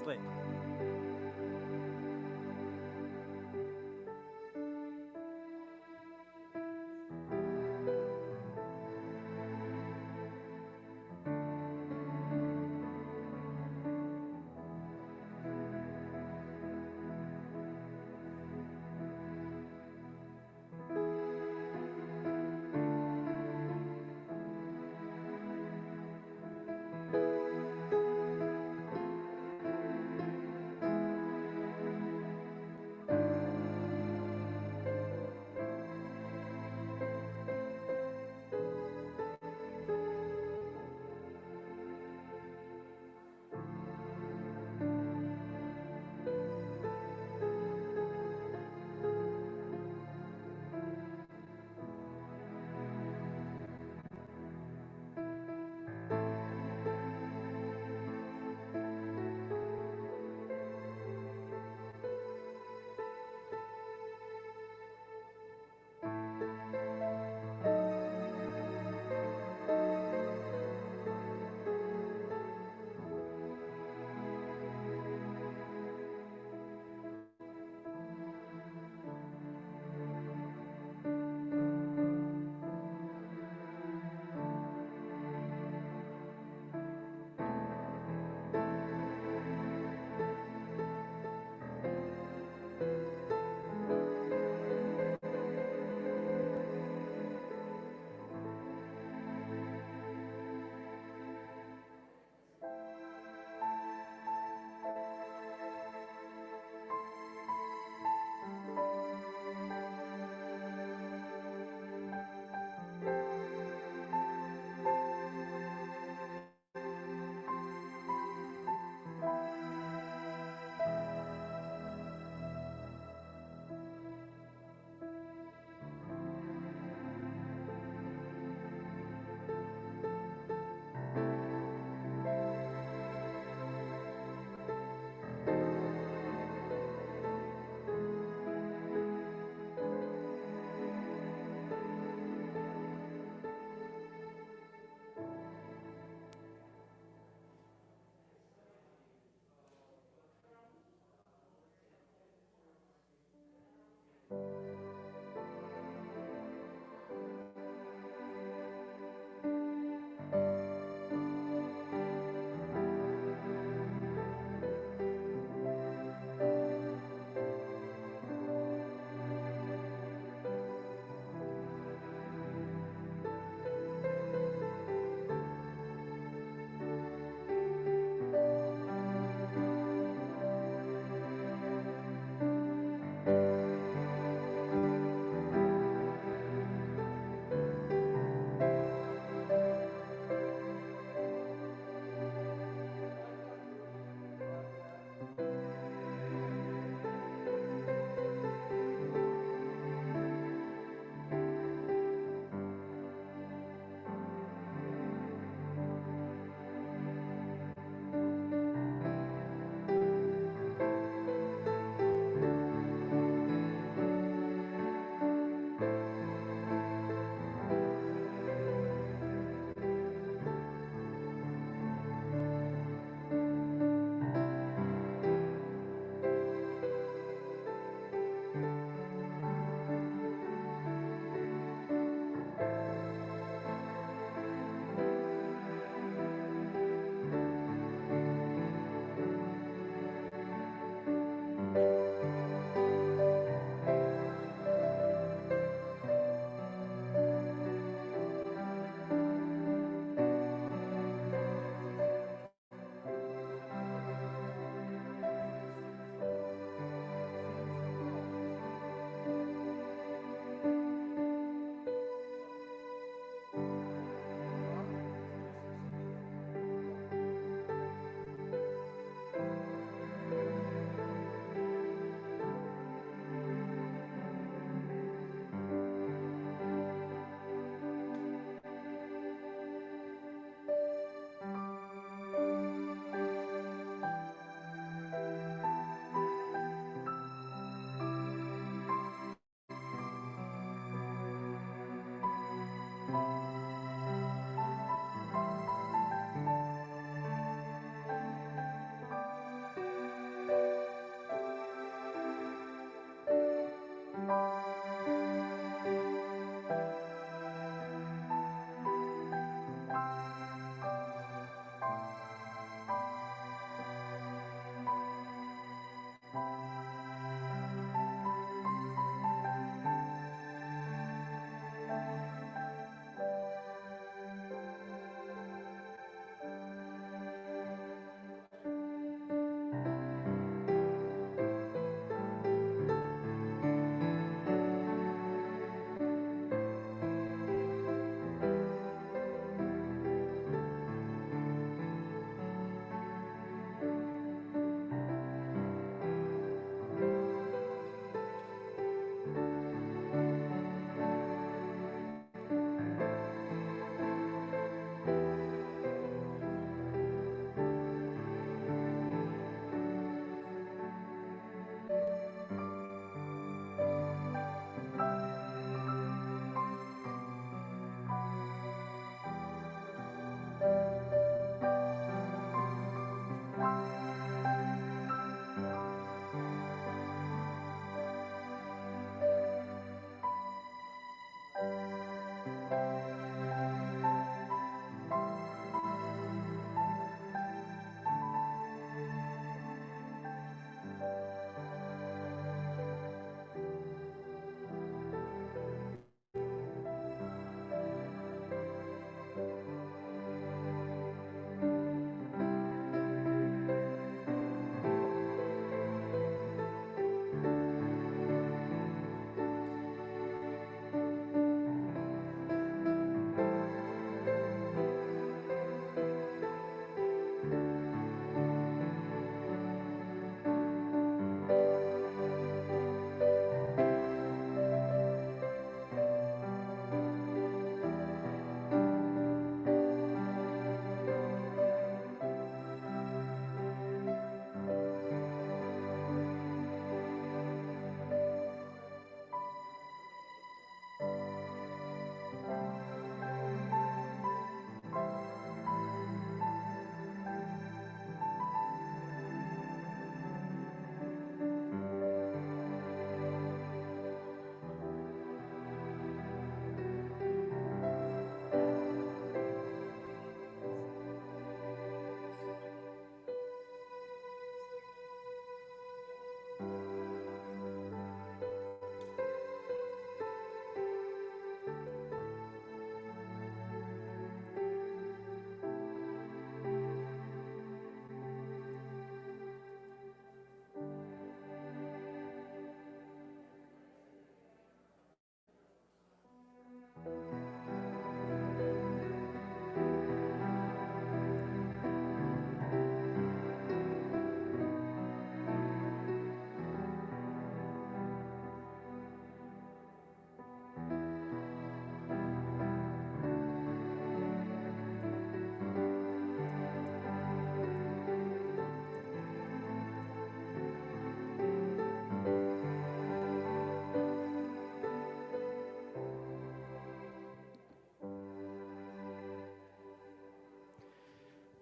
play.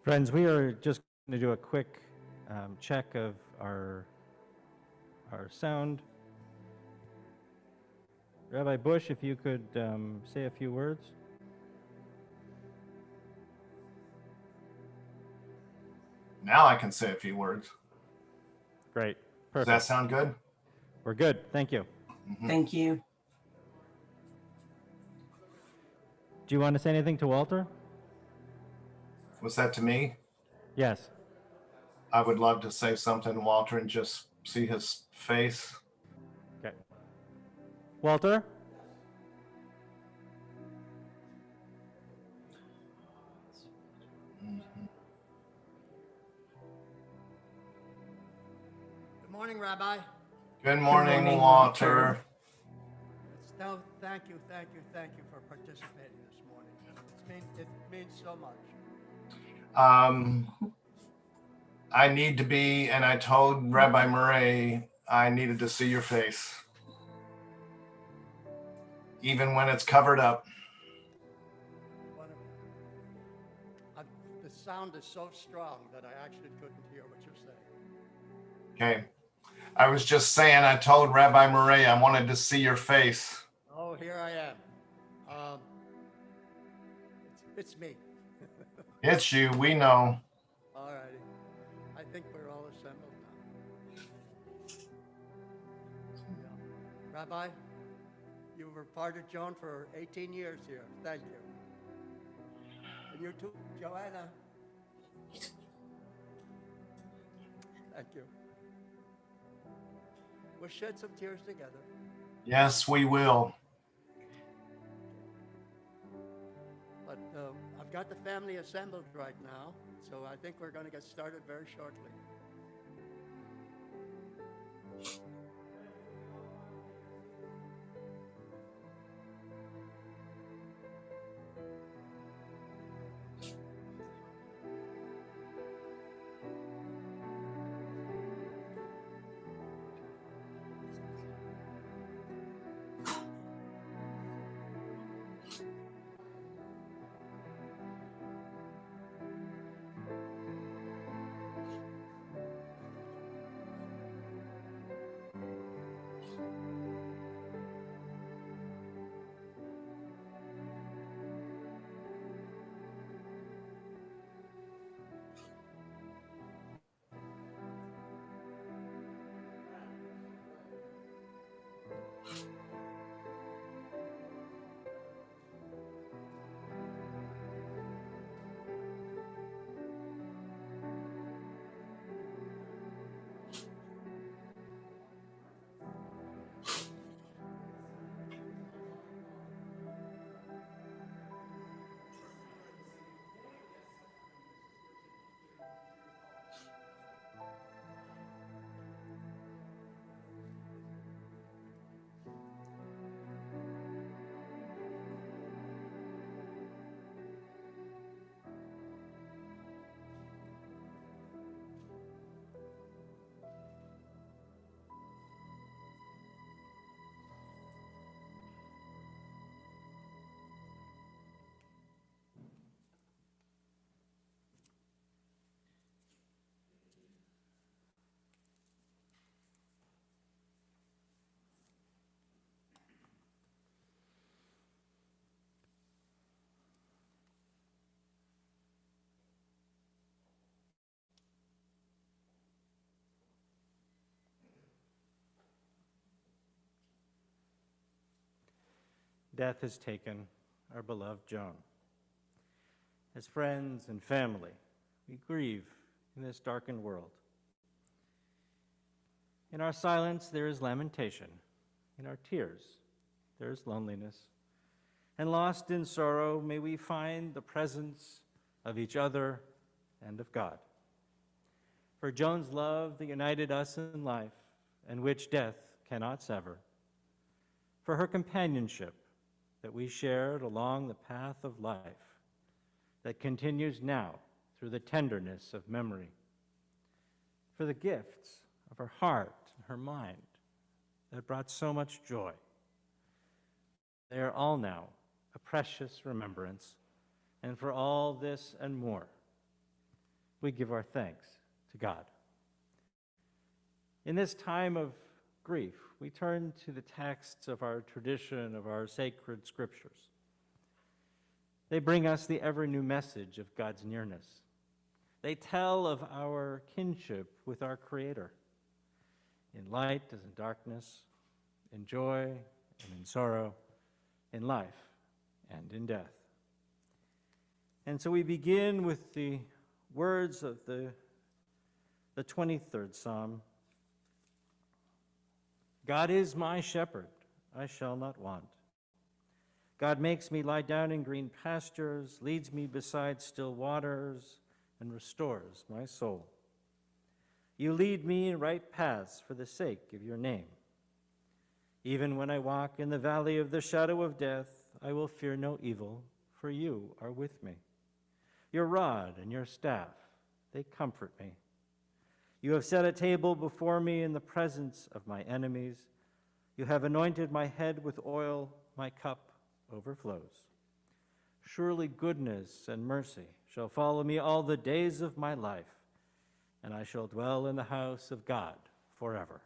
Friends, we are just going to do a quick check of our sound. Rabbi Bush, if you could say a few words. Now I can say a few words. Great. Does Perfect. that sound good? We're good. Thank you. Thank you. Do you want to say anything to Walter? Was that to me? Yes. I would love to say something to Walter and just see his face. Okay. Walter? Good morning, Rabbi. Good morning, morning, Walter. No, thank you for participating this morning. It means so much. I need to be, and I told Rabbi Murray I needed to see your face, even when it's covered up. The sound is so strong that I actually couldn't hear what you're saying. Okay. I was just saying, I told Rabbi Murray I wanted to see your face. Oh, here I am. It's me. It's you, we know. All righty. I think we're all assembled now. Yeah. Rabbi, you were part of Joan for 18 years here. Thank you. And you too, Joanna. Thank you. We'll shed some tears together. Yes, we will. But I've got the family assembled right now, so I think we're going to get started very shortly. Death has taken our beloved Joan. As friends and family, we grieve in this darkened world. In our silence, there is lamentation. In our tears, there is loneliness. And lost in sorrow, may we find the presence of each other and of God. For Joan's love that united us in life, and which death cannot sever. For her companionship that we shared along the path of life, that continues now through the tenderness of memory. For the gifts of her heart and her mind that brought so much joy. They are all now a precious remembrance, and for all this and more, we give our thanks to God. In this time of grief, we turn to the texts of our tradition, of our sacred scriptures. They bring us the ever new message of God's nearness. They tell of our kinship with our Creator, in light as in darkness, in joy and in sorrow, in life and in death. And so we begin with the words of the 23rd Psalm. God is my shepherd, I shall not want. God makes me lie down in green pastures, leads me beside still waters, and restores my soul. You lead me in right paths for the sake of your name. Even when I walk in the valley of the shadow of death, I will fear no evil, for you are with me. Your rod and your staff, they comfort me. You have set a table before me in the presence of my enemies. You have anointed my head with oil, my cup overflows. Surely goodness and mercy shall follow me all the days of my life, and I shall dwell in the house of God forever.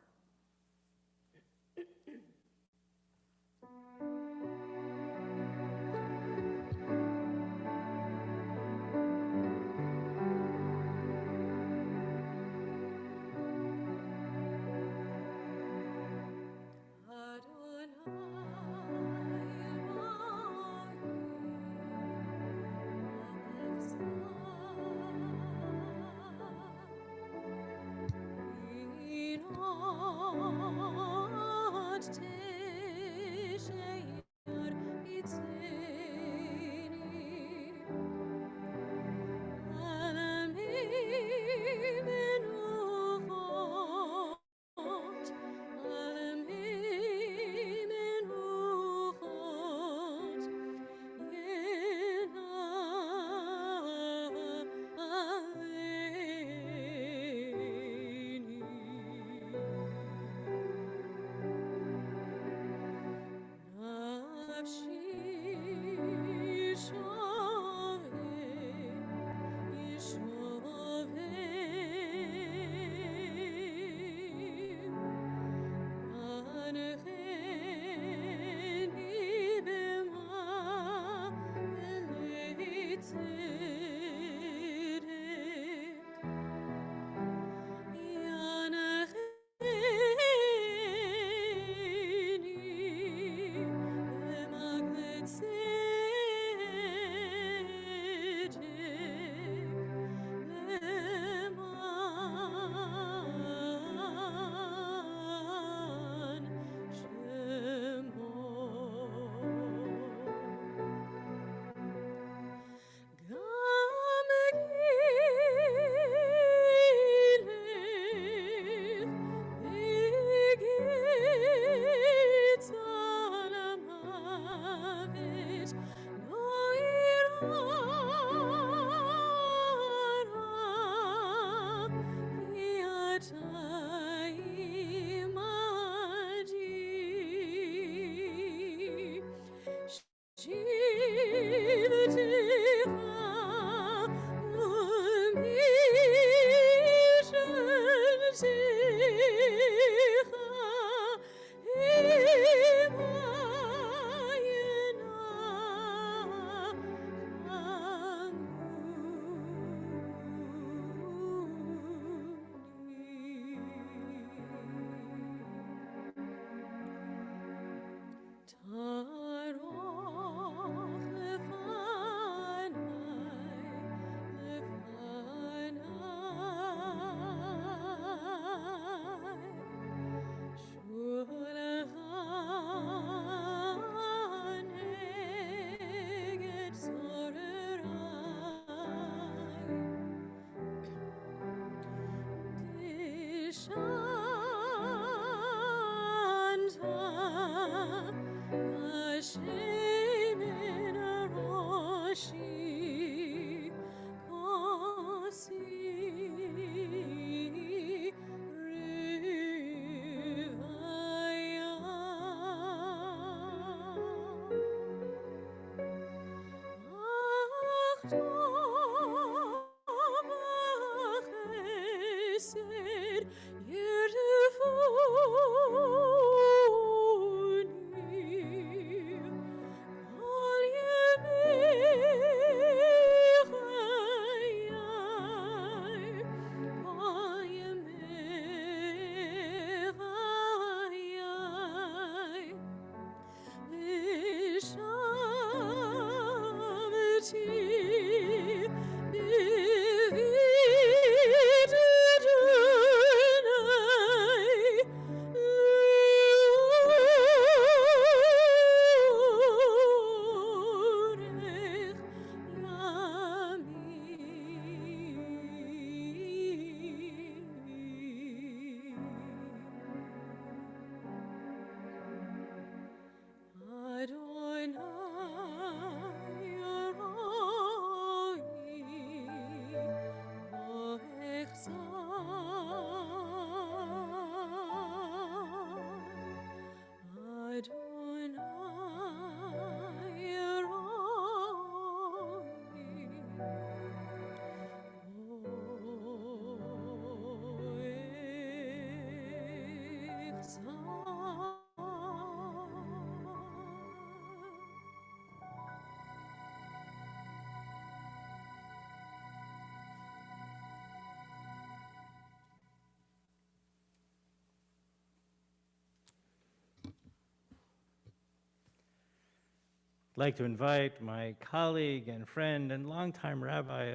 like to invite my colleague and friend and longtime rabbi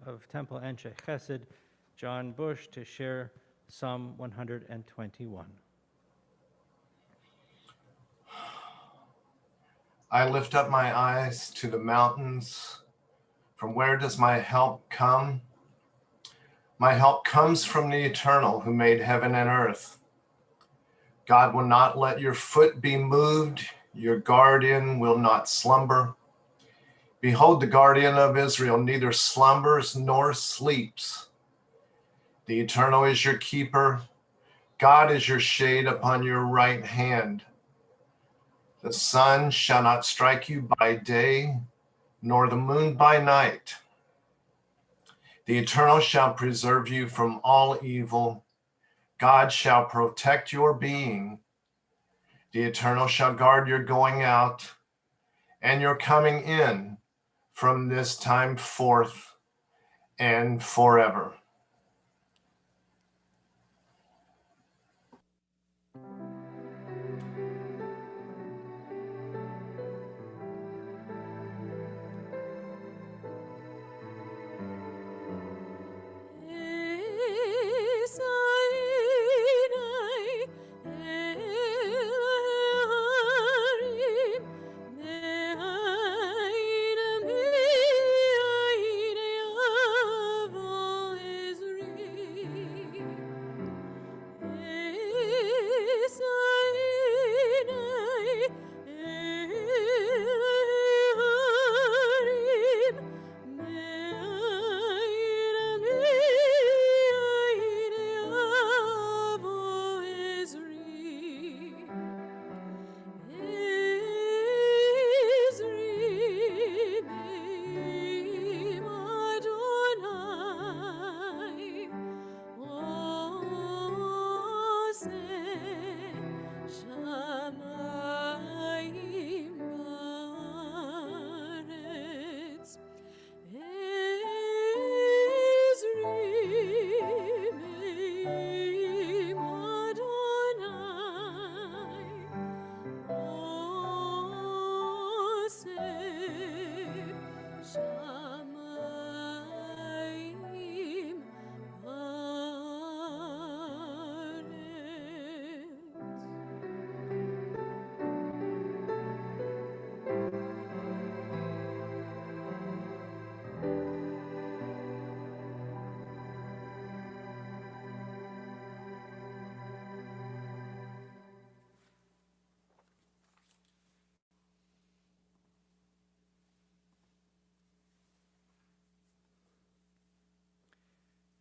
of Temple Anshe Chesed, John Bush, to share Psalm 121. I lift up my eyes to the mountains. From where does my help come? My help comes from the Eternal, who made heaven and earth. God will not let your foot be moved. Your guardian will not slumber. Behold, the guardian of Israel neither slumbers nor sleeps. The Eternal is your keeper. God is your shade upon your right hand. The sun shall not strike you by day, nor the moon by night. The Eternal shall preserve you from all evil. God shall protect your being. The Eternal shall guard your going out and your coming in from this time forth and forever.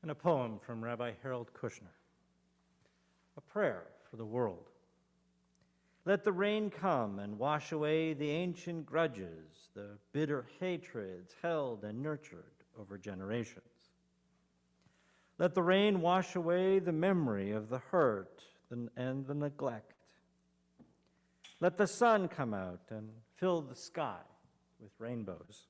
And a poem from Rabbi Harold Kushner. A prayer for the world. Let the rain come and wash away the ancient grudges, the bitter hatreds held and nurtured over generations. Let the rain wash away the memory of the hurt and the neglect. Let the sun come out and fill the sky with rainbows.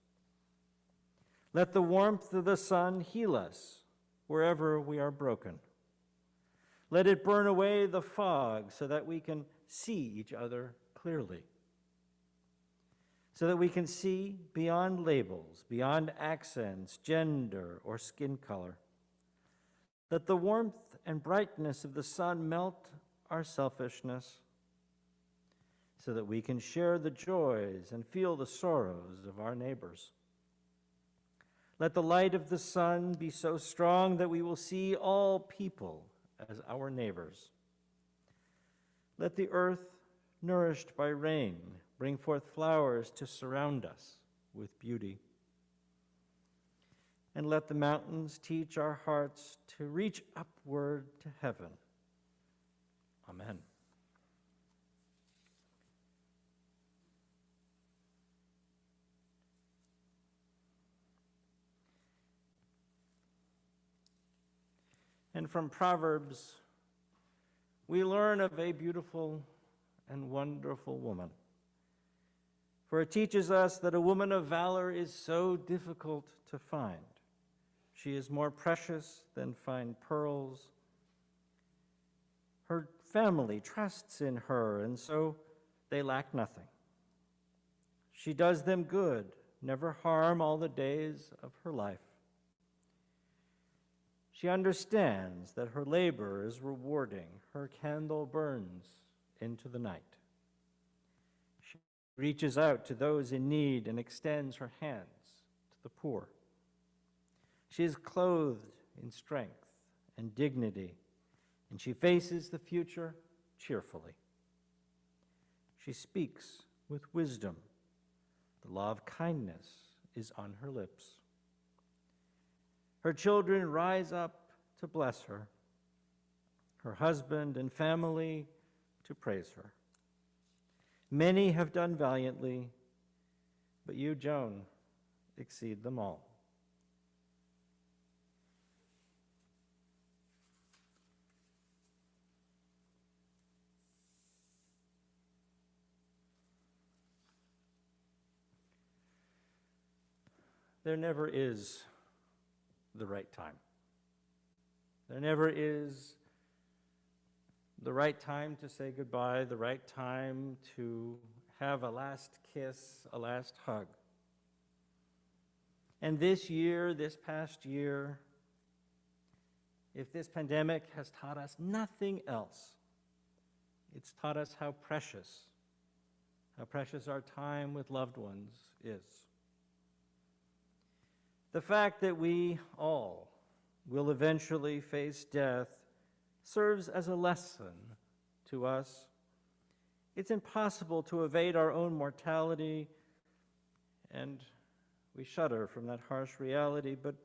Let the warmth of the sun heal us wherever we are broken. Let it burn away the fog so that we can see each other clearly, so that we can see beyond labels, beyond accents, gender, or skin color. Let the warmth and brightness of the sun melt our selfishness, so that we can share the joys and feel the sorrows of our neighbors. Let the light of the sun be so strong that we will see all people as our neighbors. Let the earth, nourished by rain, bring forth flowers to surround us with beauty. And let the mountains teach our hearts to reach upward to heaven. Amen. And from Proverbs, we learn of a beautiful and wonderful woman. For it teaches us that a woman of valor is so difficult to find. She is more precious than fine pearls. Her family trusts in her, and so they lack nothing. She does them good, never harm all the days of her life. She understands that her labor is rewarding. Her candle burns into the night. She reaches out to those in need and extends her hands to the poor. She is clothed in strength and dignity, and she faces the future cheerfully. She speaks with wisdom. The law of kindness is on her lips. Her children rise up to bless her, her husband and family to praise her. Many have done valiantly, but you, Joan, exceed them all. There never is the right time. There never is the right time to say goodbye, the right time to have a last kiss, a last hug. And this past year, if this pandemic has taught us nothing else, it's taught us how precious our time with loved ones is. The fact that we all will eventually face death serves as a lesson to us. It's impossible to evade our own mortality, and we shudder from that harsh reality, but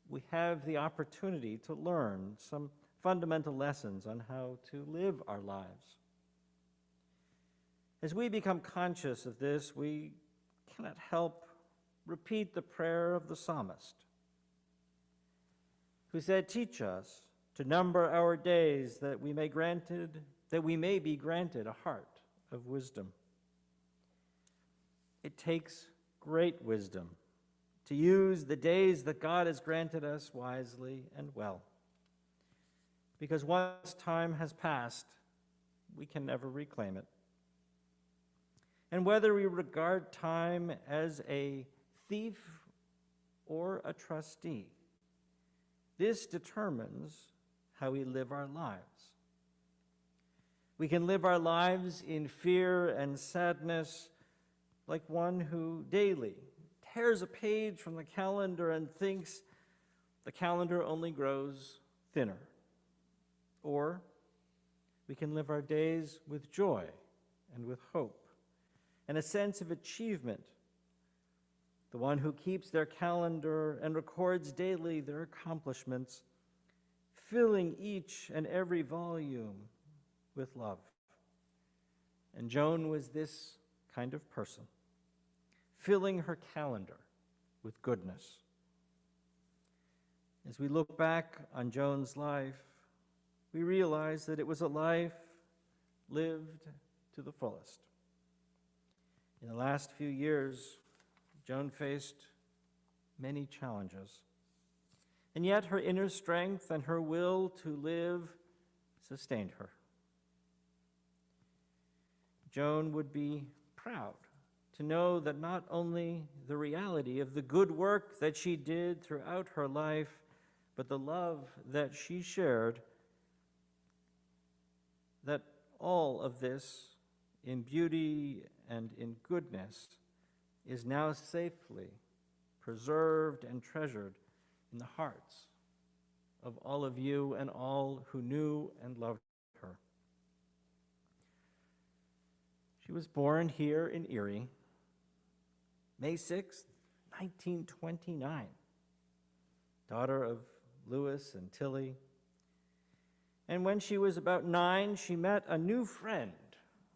we have the opportunity to learn some fundamental lessons on how to live our lives. As we become conscious of this, we cannot help repeat the prayer of the psalmist, who said, "Teach us to number our days that we may be granted a heart of wisdom." It takes great wisdom to use the days that God has granted us wisely and well, because once time has passed, we can never reclaim it. And whether we regard time as a thief or a trustee, this determines how we live our lives. We can live our lives in fear and sadness, like one who daily tears a page from the calendar and thinks the calendar only grows thinner. Or we can live our days with joy and with hope and a sense of achievement, the one who keeps their calendar and records daily their accomplishments, filling each and every volume with love. And Joan was this kind of person, filling her calendar with goodness. As we look back on Joan's life, we realize that it was a life lived to the fullest. In the last few years, Joan faced many challenges, and yet her inner strength and her will to live sustained her. Joan would be proud to know that not only the reality of the good work that she did throughout her life, but the love that she shared, that all of this in beauty and in goodness is now safely preserved and treasured in the hearts of all of you and all who knew and loved her. She was born here in Erie, May 6th, 1929, daughter of Lewis and Tilly. And when she was about 9, she met a new friend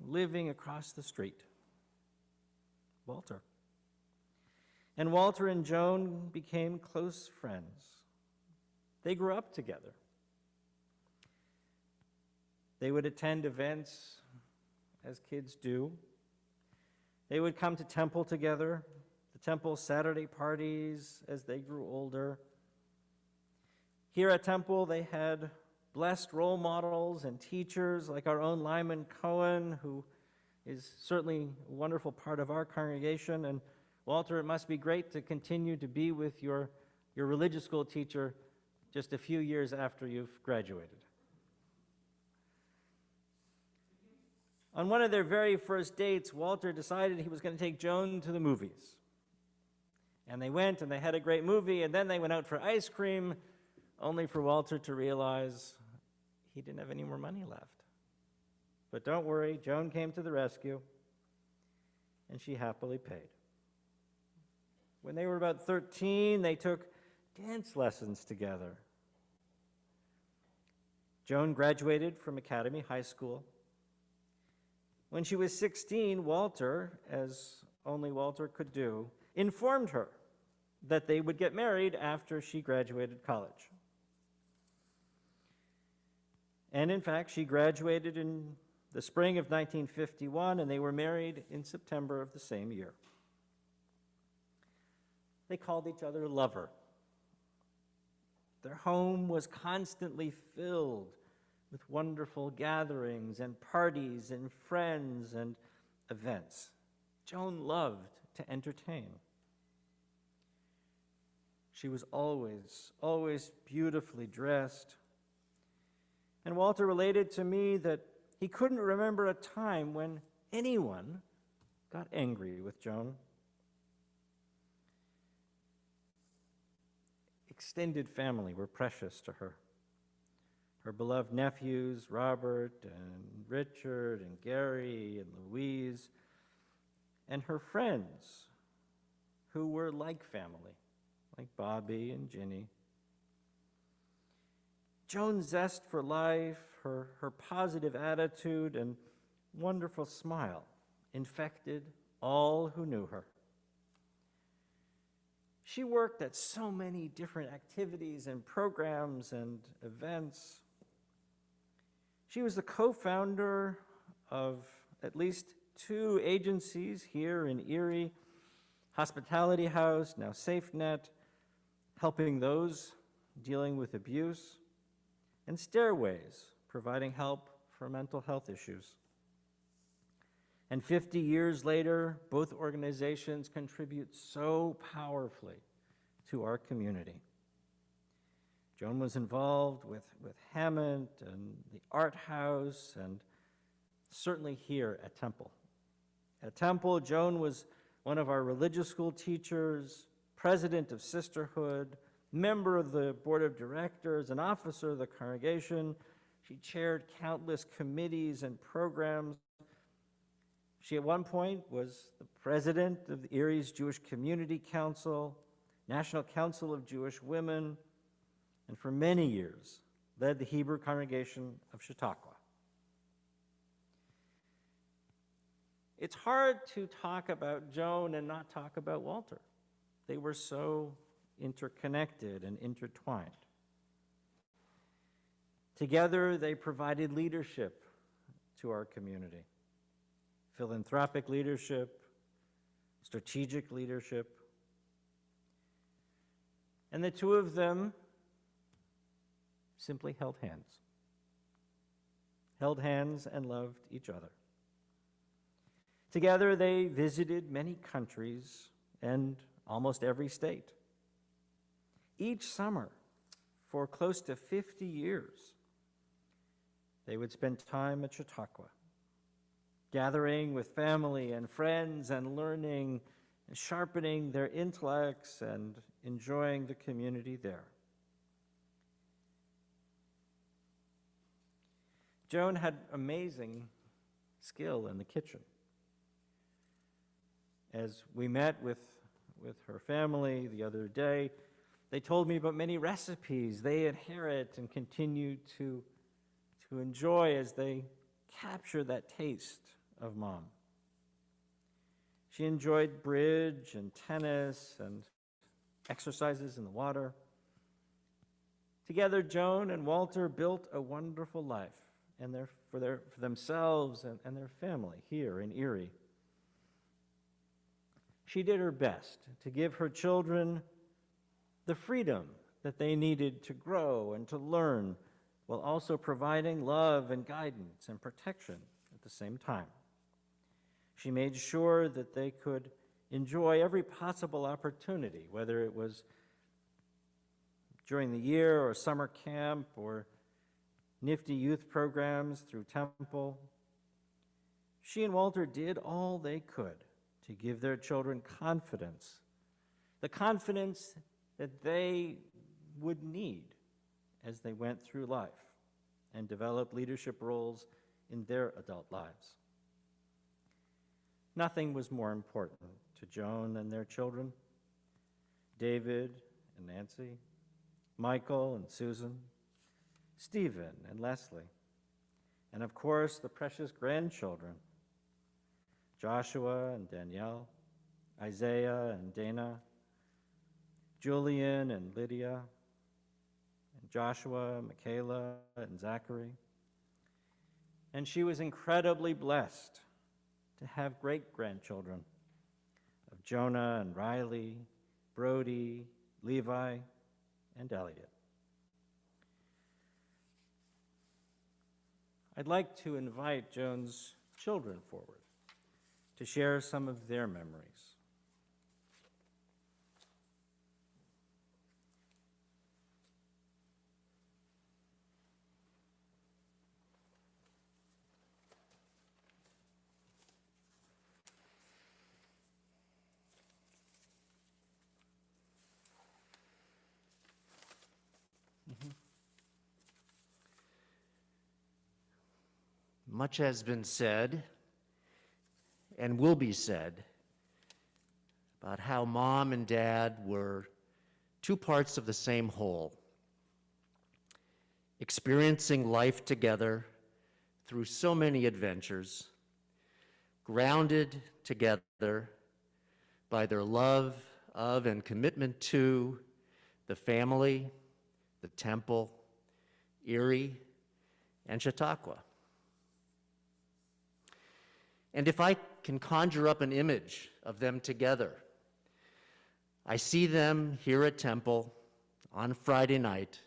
living across the street, Walter. And Walter and Joan became close friends. They grew up together. They would attend events as kids do. They would come to temple together, the temple Saturday parties as they grew older. Here at temple, they had blessed role models and teachers like our own Lyman Cohen, who is certainly a wonderful part of our congregation. And Walter, it must be great to continue to be with your religious school teacher just a few years after you've graduated. On one of their very first dates, Walter decided he was going to take Joan to the movies. And they went and they had a great movie, and then they went out for ice cream, only for Walter to realize he didn't have any more money left. But don't worry, Joan came to the rescue, and she happily paid. When they were about 13, they took dance lessons together. Joan graduated from Academy High School. When she was 16, Walter, as only Walter could do, informed her that they would get married after she graduated college. And in fact, she graduated in the spring of 1951, and they were married in September of the same year. They called each other lover. Their home was constantly filled with wonderful gatherings and parties and friends and events. Joan loved to entertain. She was always beautifully dressed. And Walter related to me that he couldn't remember a time when anyone got angry with Joan. Extended family were precious to her. Her beloved nephews, Robert and Richard and Gary and Louise, and her friends who were like family, like Bobby and Ginny. Joan's zest for life, her positive attitude and wonderful smile infected all who knew her. She worked at so many different activities and programs and events. She was the co-founder of at least 2 agencies here in Erie, Hospitality House, now SafeNet, helping those dealing with abuse, and Stairways, providing help for mental health issues. And 50 years later, both organizations contribute so powerfully to our community. Joan was involved with Hammond and the Art House, and certainly here at Temple. At Temple, Joan was one of our religious school teachers, president of Sisterhood, member of the board of directors, an officer of the congregation. She chaired countless committees and programs. She at one point was the president of the Erie's Jewish Community Council, National Council of Jewish Women, and for many years led the Hebrew congregation of Chautauqua. It's hard to talk about Joan and not talk about Walter. They were so interconnected and intertwined. Together, they provided leadership to our community. Philanthropic leadership, strategic leadership. And the two of them simply held hands and loved each other. Together, they visited many countries and almost every state. Each summer, for close to 50 years, they would spend time at Chautauqua, gathering with family and friends and learning and sharpening their intellects and enjoying the community there. Joan had amazing skill in the kitchen. As we met with her family the other day, they told me about many recipes they inherit and continue to enjoy as they capture that taste of Mom. She enjoyed bridge and tennis and exercises in the water. Together, Joan and Walter built a wonderful life for themselves and their family here in Erie. She did her best to give her children the freedom that they needed to grow and to learn, while also providing love and guidance and protection at the same time. She made sure that they could enjoy every possible opportunity, whether it was during the year or summer camp or nifty youth programs through Temple. She and Walter did all they could to give their children confidence, the confidence that they would need as they went through life and developed leadership roles in their adult lives. Nothing was more important to Joan and their children, David and Nancy, Michael and Susan, Stephen and Leslie, and of course the precious grandchildren, Joshua and Danielle, Isaiah and Dana, Julian and Lydia, and Joshua, Michaela, and Zachary. And she was incredibly blessed to have great-grandchildren of Jonah and Riley, Brody, Levi, and Elliot. I'd like to invite Joan's children forward to share some of their memories. Much has been said and will be said about how Mom and Dad were two parts of the same whole, experiencing life together through so many adventures, grounded together by their love of and commitment to the family, the temple, Erie, and Chautauqua. And if I can conjure up an image of them together, I see them here at Temple on Friday night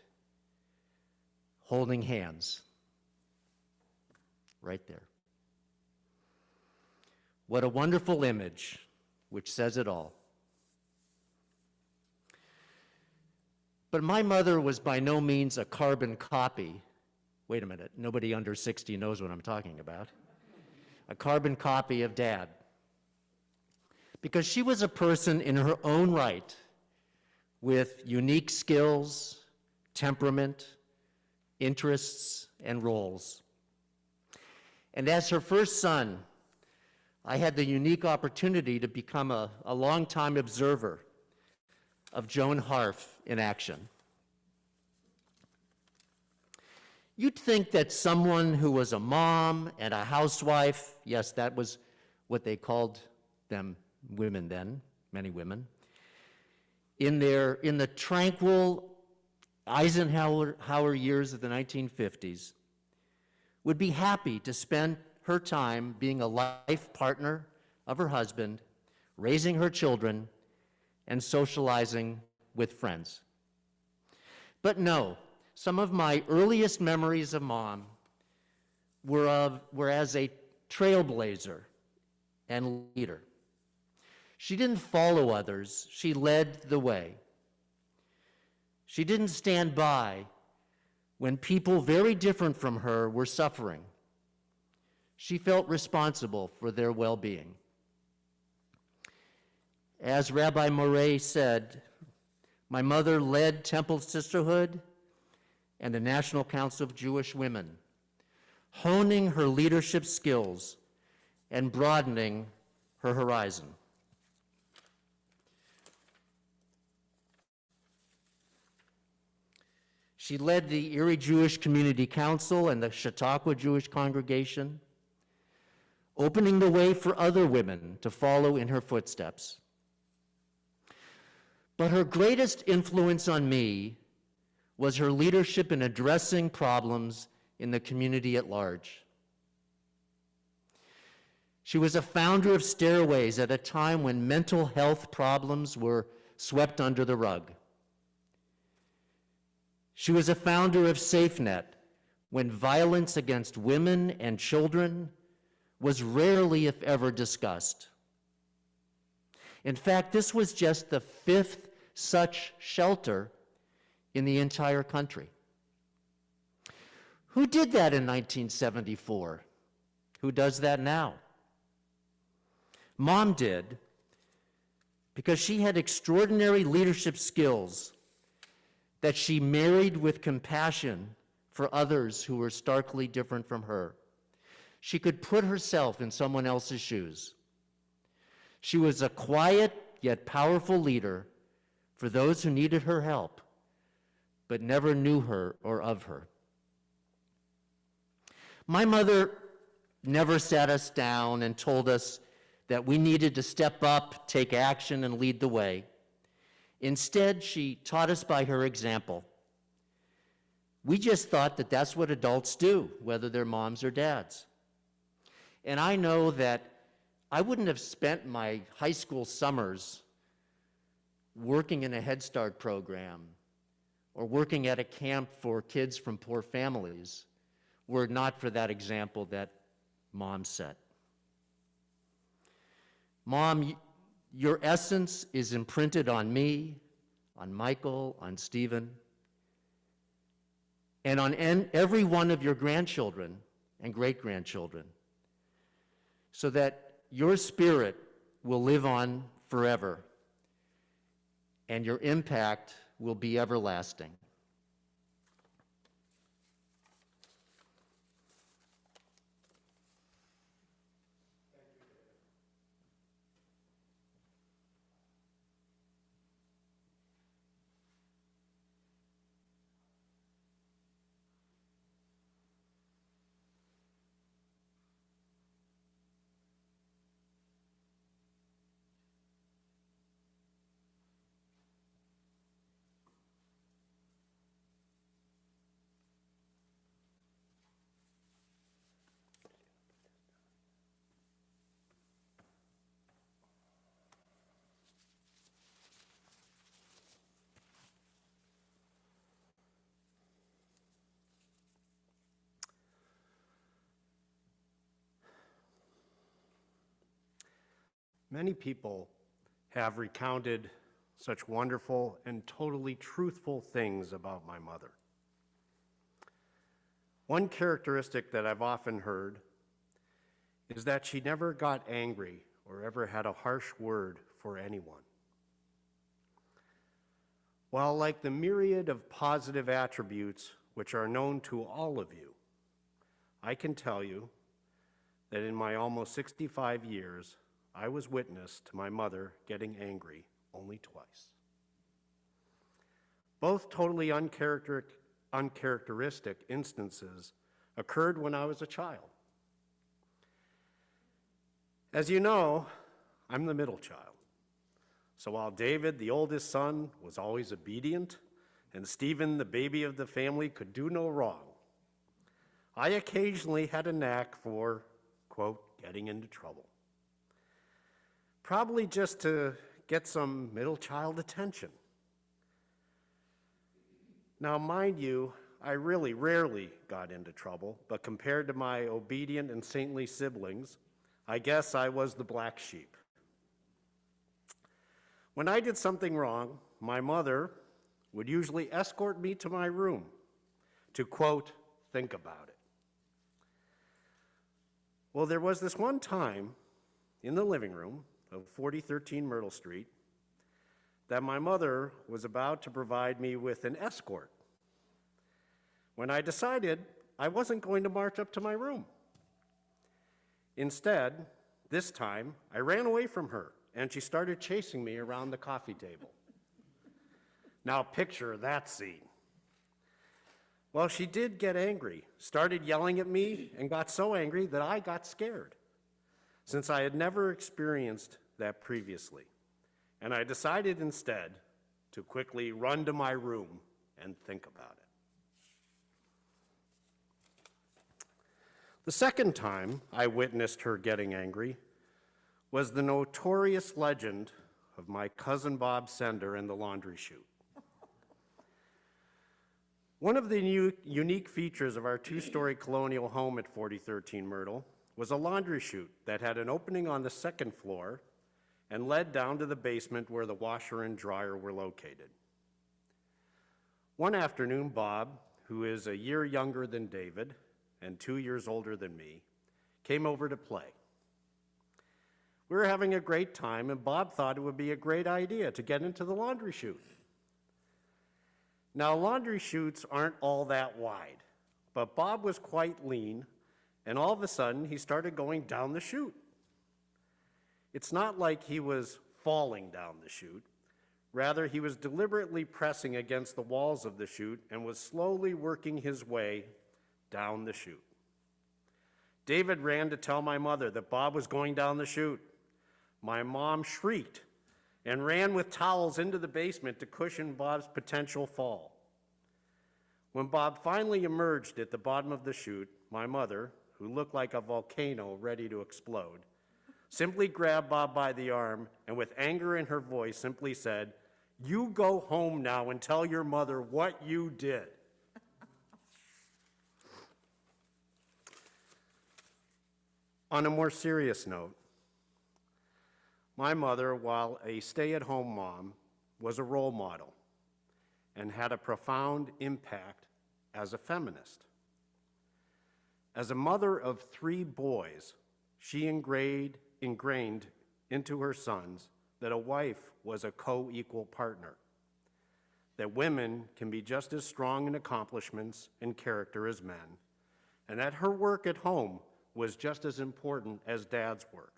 holding hands right there. What a wonderful image, which says it all. But my mother was by no means a carbon copy. Wait a minute, nobody under 60 knows what I'm talking about. A carbon copy of Dad. Because she was a person in her own right with unique skills, temperament, interests, and roles. And as her first son, I had the unique opportunity to become a longtime observer of Joan Harf in action. You'd think that someone who was a mom and a housewife, yes, that was what they called them, women then, many women, in the tranquil Eisenhower years of the 1950s, would be happy to spend her time being a life partner of her husband, raising her children, and socializing with friends. But no, some of my earliest memories of Mom were as a trailblazer and leader. She didn't follow others, she led the way. She didn't stand by when people very different from her were suffering. She felt responsible for their well-being. As Rabbi Morey said, my mother led Temple Sisterhood and the National Council of Jewish Women, honing her leadership skills and broadening her horizon. She led the Erie Jewish Community Council and the Chautauqua Jewish Congregation, opening the way for other women to follow in her footsteps. But her greatest influence on me was her leadership in addressing problems in the community at large. She was a founder of Stairways at a time when mental health problems were swept under the rug. She was a founder of SafeNet when violence against women and children was rarely, if ever, discussed. In fact, this was just the 5th such shelter in the entire country. Who did that in 1974? Who does that now? Mom did, because she had extraordinary leadership skills that she married with compassion for others who were starkly different from her. She could put herself in someone else's shoes. She was a quiet yet powerful leader for those who needed her help, but never knew her or of her. My mother never sat us down and told us that we needed to step up, take action, and lead the way. Instead, she taught us by her example. We just thought that that's what adults do, whether they're moms or dads. And I know that I wouldn't have spent my high school summers working in a Head Start program or working at a camp for kids from poor families were it not for that example that Mom set. Mom, your essence is imprinted on me, on Michael, on Stephen, and on every one of your grandchildren and great-grandchildren, so that your spirit will live on forever, and your impact will be everlasting. Many people have recounted such wonderful and totally truthful things about my mother. One characteristic that I've often heard is that she never got angry or ever had a harsh word for anyone. While like the myriad of positive attributes which are known to all of you, I can tell you that in my almost 65 years, I was witness to my mother getting angry only twice. Both totally uncharacteristic instances occurred when I was a child. As you know, I'm the middle child. So while David, the oldest son, was always obedient, and Stephen, the baby of the family, could do no wrong, I occasionally had a knack for, quote, getting into trouble. Probably just to get some middle child attention. Now, mind you, I really rarely got into trouble, but compared to my obedient and saintly siblings, I guess I was the black sheep. When I did something wrong, my mother would usually escort me to my room to, quote, think about it. Well, there was this one time in the living room of 4013 Myrtle Street that my mother was about to provide me with an escort when I decided I wasn't going to march up to my room. Instead, this time, I ran away from her and she started chasing me around the coffee table. Now picture that scene. Well, she did get angry, started yelling at me, and got so angry that I got scared, since I had never experienced that previously. And I decided instead to quickly run to my room and think about it. The second time I witnessed her getting angry was the notorious legend of my cousin Bob Sender and the laundry chute. One of the unique features of our two-story colonial home at 4013 Myrtle was a laundry chute that had an opening on the second floor and led down to the basement where the washer and dryer were located. One afternoon, Bob, who is a year younger than David and 2 years older than me, came over to play. We were having a great time, and Bob thought it would be a great idea to get into the laundry chute. Now, laundry chutes aren't all that wide, but Bob was quite lean, and all of a sudden, he started going down the chute. It's not like he was falling down the chute. Rather, he was deliberately pressing against the walls of the chute and was slowly working his way down the chute. David ran to tell my mother that Bob was going down the chute. My mom shrieked and ran with towels into the basement to cushion Bob's potential fall. When Bob finally emerged at the bottom of the chute, my mother, who looked like a volcano ready to explode, simply grabbed Bob by the arm and with anger in her voice simply said, "You go home now and tell your mother what you did." On a more serious note, my mother, while a stay-at-home mom, was a role model and had a profound impact as a feminist. As a mother of 3 boys, she ingrained into her sons that a wife was a co-equal partner, that women can be just as strong in accomplishments and character as men, and that her work at home was just as important as Dad's work.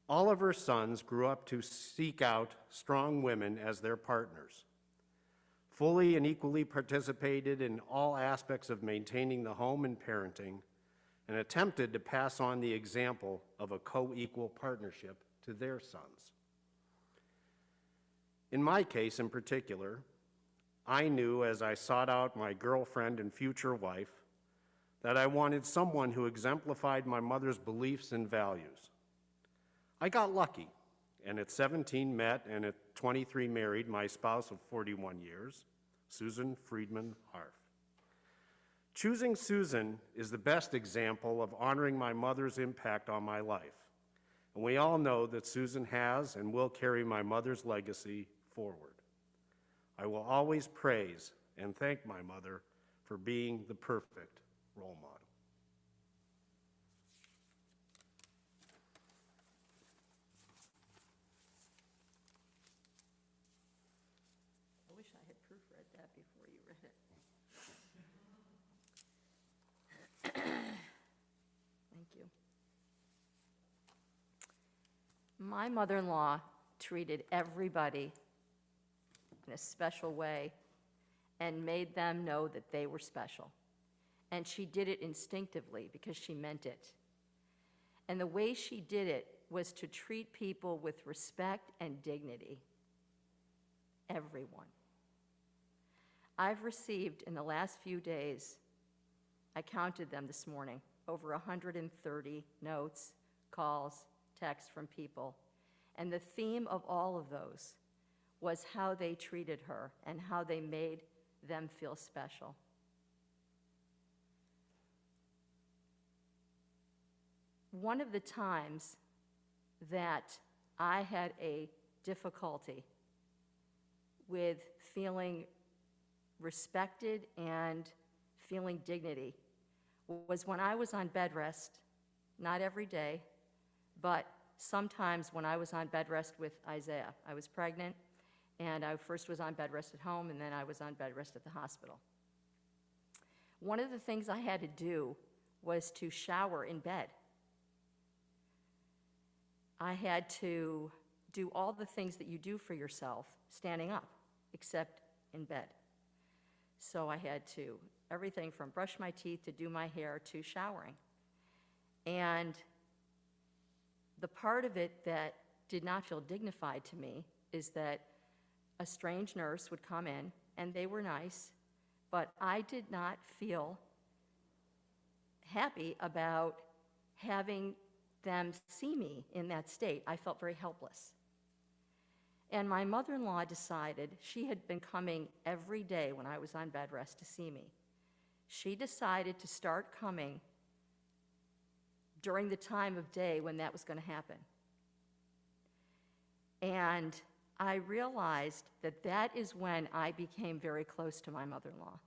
All of her sons grew up to seek out strong women as their partners, fully and equally participated in all aspects of maintaining the home and parenting, and attempted to pass on the example of a co-equal partnership to their sons. In my case in particular, I knew as I sought out my girlfriend and future wife that I wanted someone who exemplified my mother's beliefs and values. I got lucky, and at 17 met, and at 23 married my spouse of 41 years, Susan Friedman Harf. Choosing Susan is the best example of honoring my mother's impact on my life, and we all know that Susan has and will carry my mother's legacy forward. I will always praise and thank my mother for being the perfect role model. I wish I had proofread that before you read it. Thank you. My mother-in-law treated everybody in a special way and made them know that they were special. And she did it instinctively because she meant it. And the way she did it was to treat people with respect and dignity. Everyone. I've received in the last few days, I counted them this morning, over 130 notes, calls, texts from people. And the theme of all of those was how they treated her and how they made them feel special. One of the times that I had a difficulty with feeling respected and feeling dignity was when I was on bed rest, not every day, but sometimes when I was on bed rest with Isaiah. I was pregnant, and I first was on bed rest at home, and then I was on bed rest at the hospital. One of the things I had to do was to shower in bed. I had to do all the things that you do for yourself standing up, except in bed. So I had to, everything from brush my teeth to do my hair to showering. And the part of it that did not feel dignified to me is that a strange nurse would come in, and they were nice, but I did not feel happy about having them see me in that state. I felt very helpless. And my mother-in-law decided, she had been coming every day when I was on bed rest to see me. She decided to start coming during the time of day when that was going to happen. And I realized that that is when I became very close to my mother-in-law.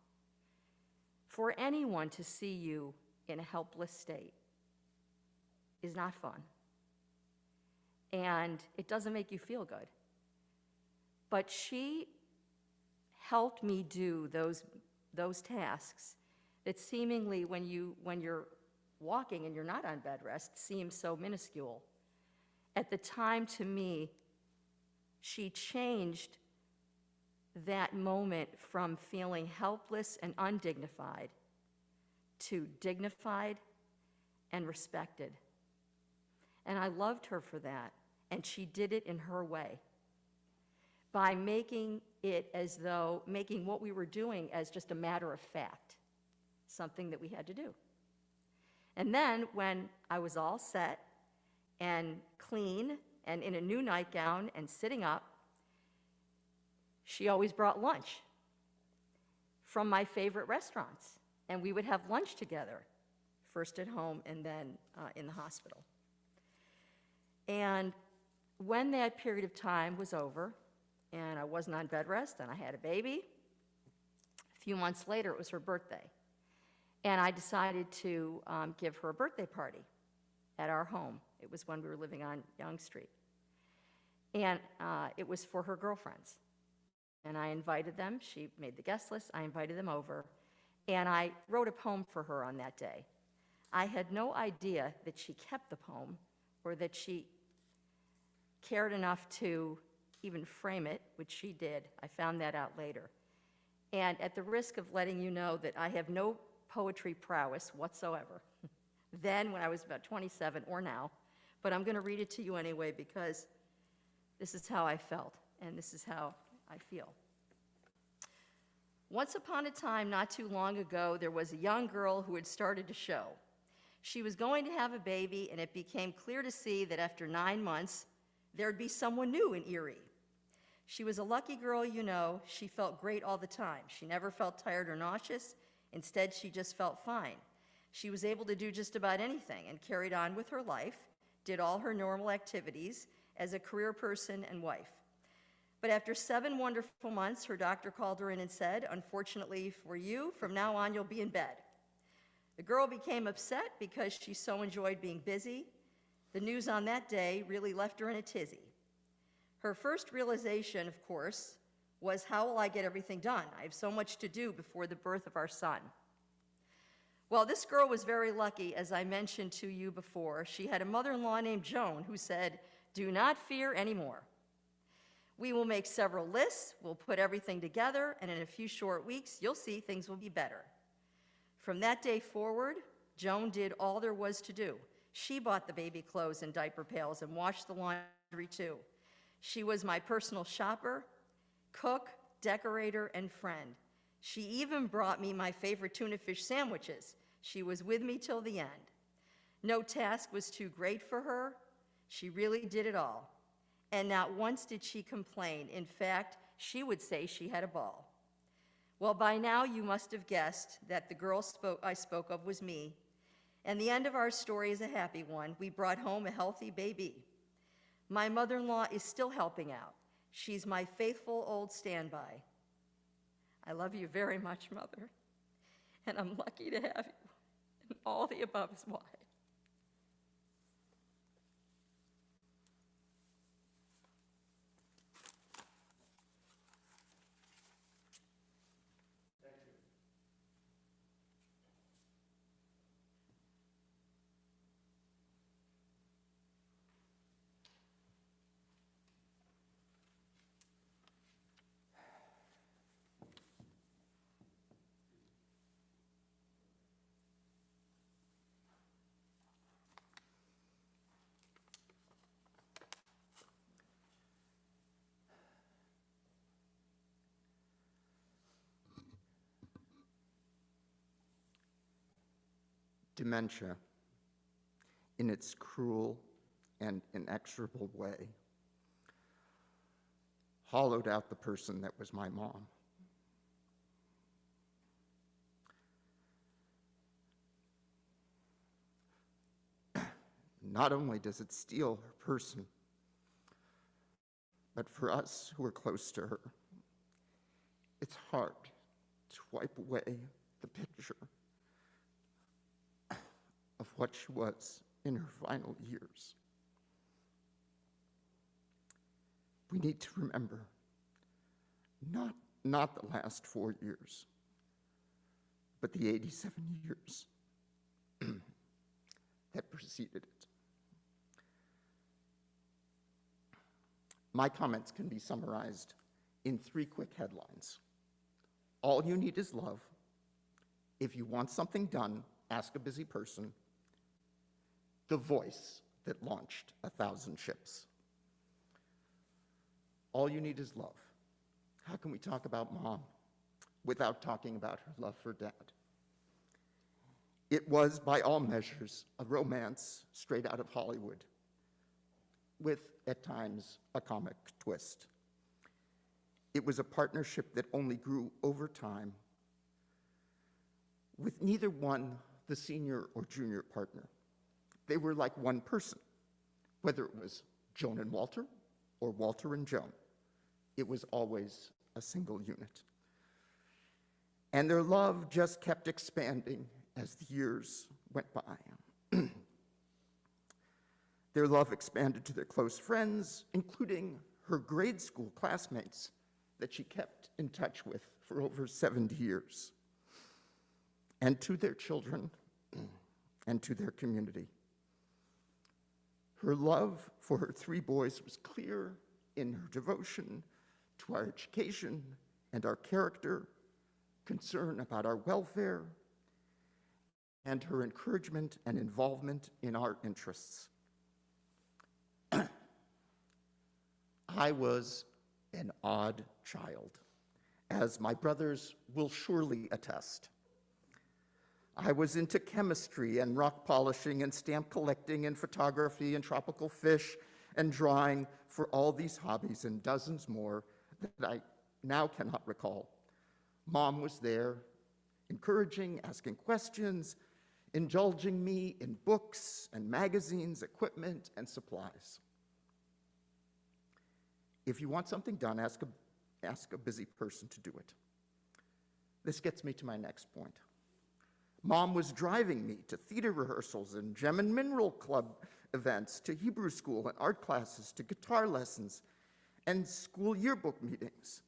For anyone to see you in a helpless state is not fun. And it doesn't make you feel good. But she helped me do those tasks that seemingly, when you're walking and you're not on bed rest, seem so minuscule. At the time, to me, she changed that moment from feeling helpless and undignified to dignified and respected. And I loved her for that, and she did it in her way, by making what we were doing as just a matter of fact, something that we had to do. And then when I was all set and clean and in a new nightgown and sitting up, she always brought lunch from my favorite restaurants. And we would have lunch together, first at home and then in the hospital. And when that period of time was over, and I wasn't on bed rest, and I had a baby, a few months later, it was her birthday. And I decided to give her a birthday party at our home. It was when we were living on Young Street. And it was for her girlfriends. And I invited them. She made the guest list. I invited them over. And I wrote a poem for her on that day. I had no idea that she kept the poem or that she cared enough to even frame it, which she did. I found that out later. And at the risk of letting you know that I have no poetry prowess whatsoever, then when I was about 27 or now, but I'm going to read it to you anyway because this is how I felt and this is how I feel. Once upon a time, not too long ago, there was a young girl who had started to show. She was going to have a baby, and it became clear to see that after 9 months, there'd be someone new in Erie. She was a lucky girl, you know. She felt great all the time. She never felt tired or nauseous. Instead, she just felt fine. She was able to do just about anything and carried on with her life, did all her normal activities as a career person and wife. But after 7 wonderful months, her doctor called her in and said, "Unfortunately for you, from now on you'll be in bed." The girl became upset because she so enjoyed being busy. The news on that day really left her in a tizzy. Her first realization, of course, was, how will I get everything done? I have so much to do before the birth of our son. Well, this girl was very lucky, as I mentioned to you before. She had a mother-in-law named Joan who said, "Do not fear anymore. We will make several lists, we'll put everything together, and in a few short weeks, you'll see things will be better." From that day forward, Joan did all there was to do. She bought the baby clothes and diaper pails and washed the laundry too. She was my personal shopper, cook, decorator, and friend. She even brought me my favorite tuna fish sandwiches. She was with me till the end. No task was too great for her. She really did it all. And not once did she complain. In fact, she would say she had a ball. Well, by now you must have guessed that the girl I spoke of was me. And the end of our story is a happy one. We brought home a healthy baby. My mother-in-law is still helping out. She's my faithful old standby. I love you very much, Mother, and I'm lucky to have you. And all the above is why. Dementia, in its cruel and inexorable way, hollowed out the person that was my mom. not only does it steal her person, but for us who are close to her, it's hard to wipe away the picture of what she was in her final years. We need to remember not the last 4 years, but the 87 years that preceded it. My comments can be summarized in 3 quick headlines. All you need is love. If you want something done, ask a busy person. The voice that launched 1,000 ships. All you need is love. How can we talk about Mom without talking about her love for Dad? It was, by all measures, a romance straight out of Hollywood, with, at times, a comic twist. It was a partnership that only grew over time, with neither one the senior or junior partner. They were like one person, whether it was Joan and Walter or Walter and Joan. It was always a single unit. And their love just kept expanding as the years went by. Their love expanded to their close friends, including her grade school classmates that she kept in touch with for over 70 years, and to their children and to their community. Her love for her 3 boys was clear in her devotion to our education and our character, concern about our welfare, and her encouragement and involvement in our interests. I was an odd child, as my brothers will surely attest. I was into chemistry and rock polishing and stamp collecting and photography and tropical fish and drawing, for all these hobbies and dozens more that I now cannot recall. Mom was there, encouraging, asking questions, indulging me in books and magazines, equipment, and supplies. If you want something done, ask a busy person to do it. This gets me to my next point. Mom was driving me to theater rehearsals and Gem and Mineral Club events, to Hebrew school and art classes, to guitar lessons and school yearbook meetings.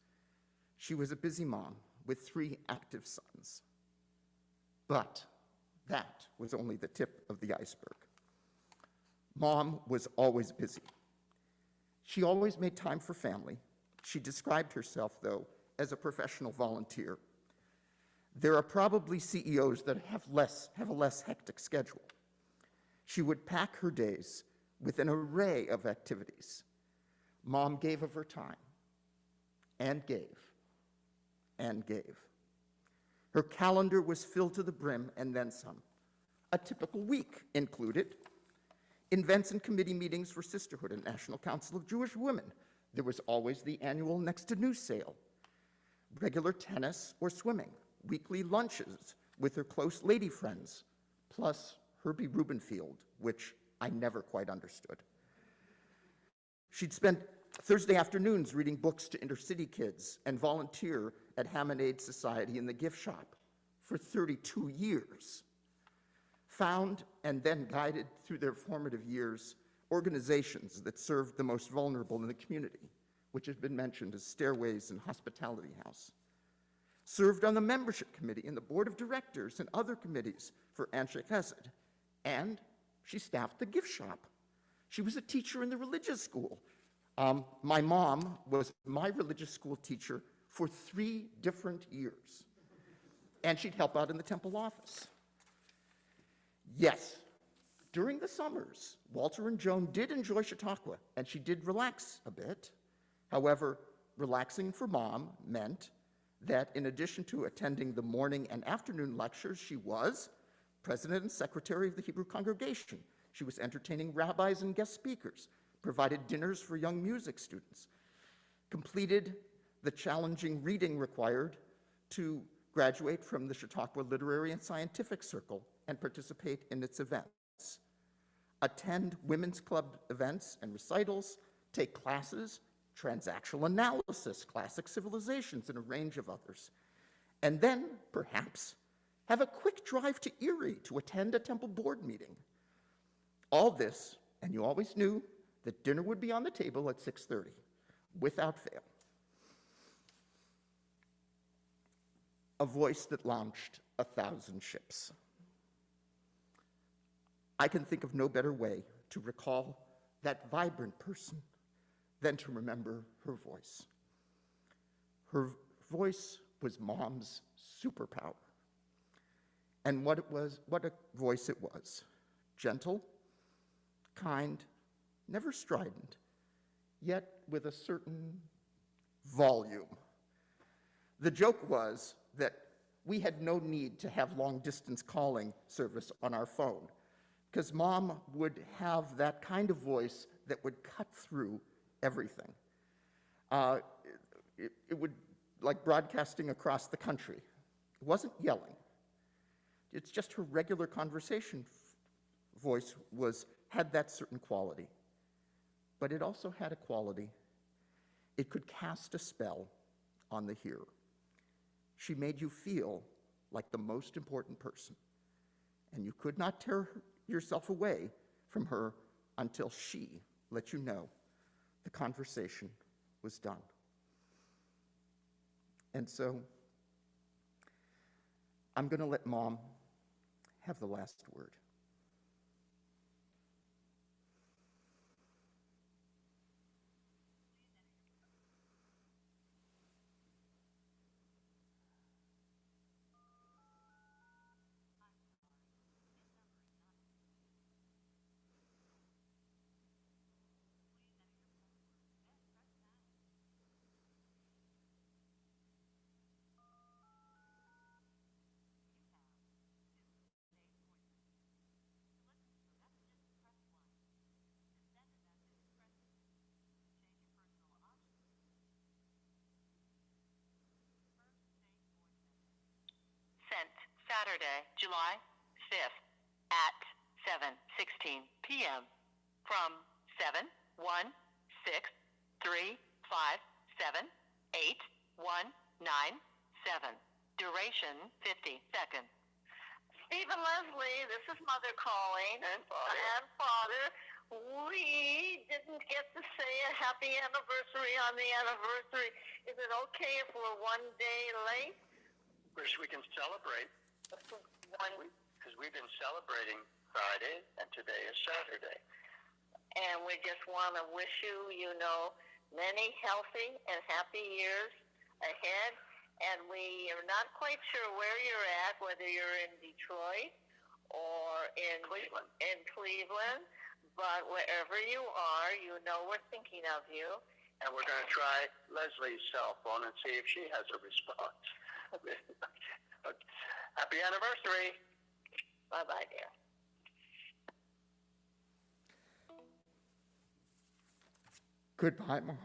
She was a busy mom with 3 active sons. But that was only the tip of the iceberg. Mom was always busy. She always made time for family. She described herself, though, as a professional volunteer. There are probably CEOs that have a less hectic schedule. She would pack her days with an array of activities. Mom gave of her time, and gave, and gave. Her calendar was filled to the brim, and then some. A typical week included events and committee meetings for Sisterhood and National Council of Jewish Women. There was always the annual Next to New sale, regular tennis or swimming, weekly lunches with her close lady friends, plus Herbie Rubenfield, which I never quite understood. She'd spend Thursday afternoons reading books to inner-city kids and volunteer at Hammond Aid Society in the gift shop for 32 years. Found and then guided through their formative years organizations that served the most vulnerable in the community, which has been mentioned as Stairways and Hospitality House. Served on the membership committee and the board of directors and other committees for Anshe Chesed, and she staffed the gift shop. She was a teacher in the religious school. My mom was my religious school teacher for 3 different years, and she'd help out in the temple office. Yes, during the summers, Walter and Joan did enjoy Chautauqua, and she did relax a bit. However, relaxing for Mom meant that in addition to attending the morning and afternoon lectures, she was president and secretary of the Hebrew congregation. She was entertaining rabbis and guest speakers, provided dinners for young music students, completed the challenging reading required to graduate from the Chautauqua Literary and Scientific Circle and participate in its events. attend women's club events and recitals, take classes, transactional analysis, classic civilizations, and a range of others. And then, perhaps, have a quick drive to Erie to attend a temple board meeting. All this, and you always knew that dinner would be on the table at 6:30, without fail. A voice that launched 1,000 ships. I can think of no better way to recall that vibrant person than to remember her voice. Her voice was Mom's superpower. And what a voice it was. Gentle, kind, never strident, yet with a certain volume. The joke was that we had no need to have long-distance calling service on our phone, because Mom would have that kind of voice that would cut through everything. It would, like broadcasting across the country. It wasn't yelling. It's just her regular conversation voice had that certain quality. But it also had a quality. It could cast a spell on the hearer. She made you feel like the most important person, and you could not tear yourself away from her until she let you know the conversation was done. And so, I'm going to let Mom have the last word. Sent Saturday, July 5th at 7:16 p.m. from 716-357-8197. Duration 50 seconds. Steve and Leslie, this is Mother calling. And Father. We didn't get to say a happy anniversary on the anniversary. Is it okay if we're one day late? Wish we can celebrate, because we've been celebrating Friday, and today is Saturday. And we just want to wish you, many healthy and happy years ahead. And we are not quite sure where you're at, whether you're in Detroit or in Cleveland, but wherever you are, we're thinking of you. And we're going to try Leslie's cell phone and see if she has a response. Happy anniversary. Bye-bye, dear. Goodbye, Mom.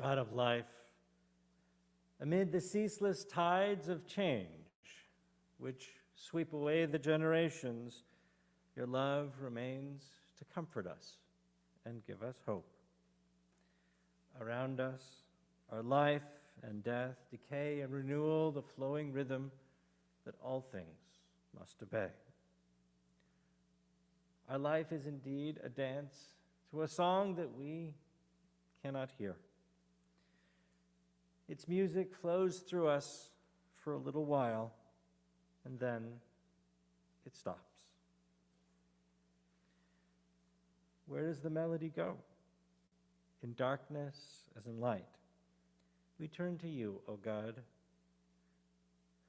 God of life, amid the ceaseless tides of change which sweep away the generations, your love remains to comfort us and give us hope. Around us are life and death, decay and renewal, the flowing rhythm that all things must obey. Our life is indeed a dance to a song that we cannot hear. Its music flows through us for a little while, and then it stops. Where does the melody go? In darkness as in light, we turn to you, O God,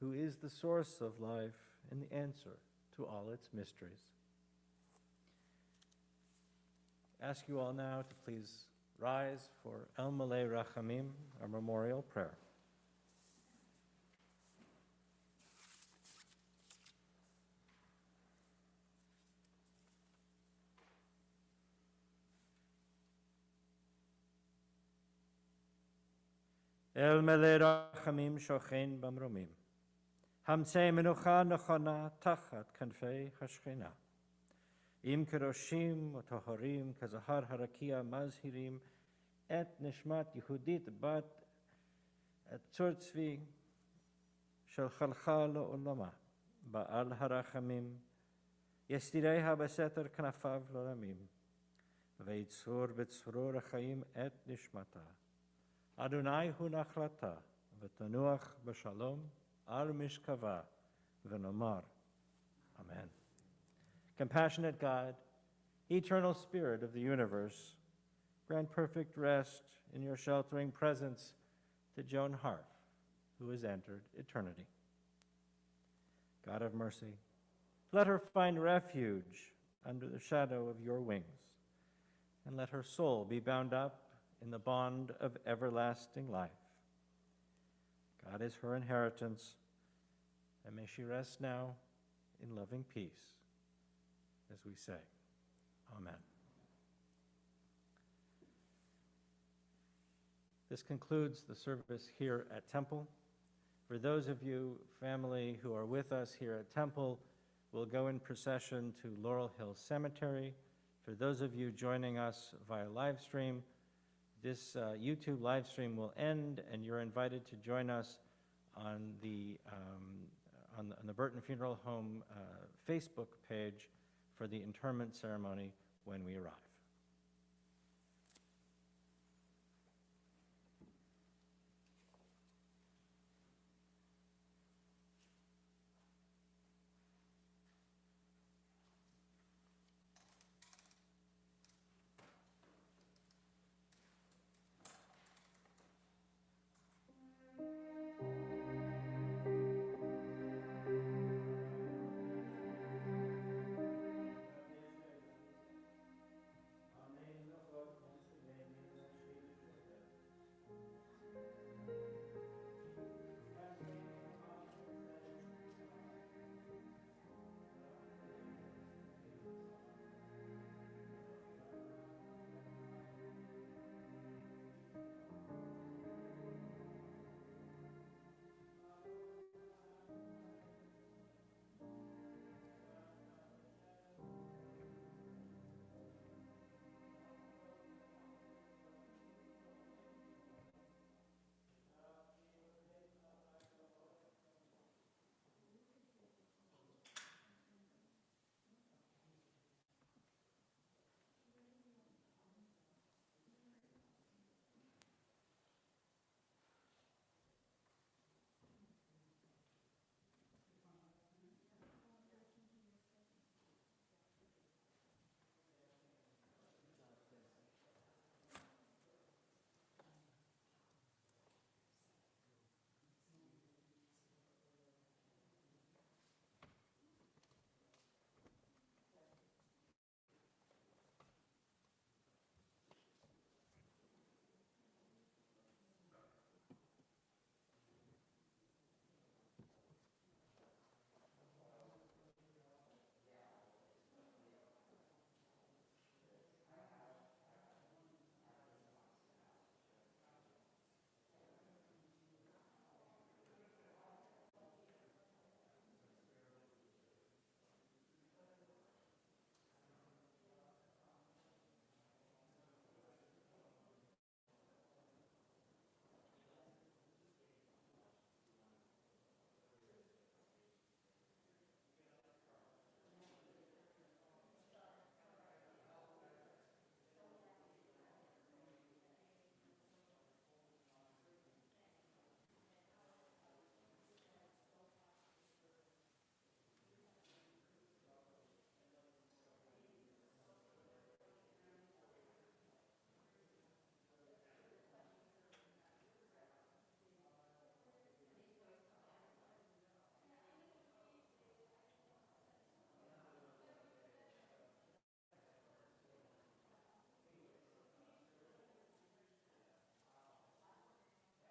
who is the source of life and the answer to all its mysteries. Ask you all now to please rise for El Malei Rachamim, our memorial prayer. El Malei Rachamim shochen bamromim. Hamsei menucha nechona tachat kanfei hashchina. Im keroshim otohorim kazahar harakia mazhirim et nishmat Yehudit bat et tzortzvi של חלחה לעולמה, בעל הרחמים, יסתיריה בסתר כנפיו לעולמים, ויצור בצרור החיים את נשמתה. אדוני הוא נחלתה, ותנוח בשלום על משכבה, ונאמר, Amen. Compassionate God, eternal Spirit of the universe, grant perfect rest in your sheltering presence to Joan Harf, who has entered eternity. God of mercy, let her find refuge under the shadow of your wings, and let her soul be bound up in the bond of everlasting life. God is her inheritance, and may she rest now in loving peace, as we say, Amen. This concludes the service here at Temple. For those of you, family, who are with us here at Temple, we'll go in procession to Laurel Hill Cemetery. For those of you joining us via live stream, this YouTube live stream will end, and you're invited to join us on the Burton Funeral Home Facebook page for the interment ceremony when we arrive.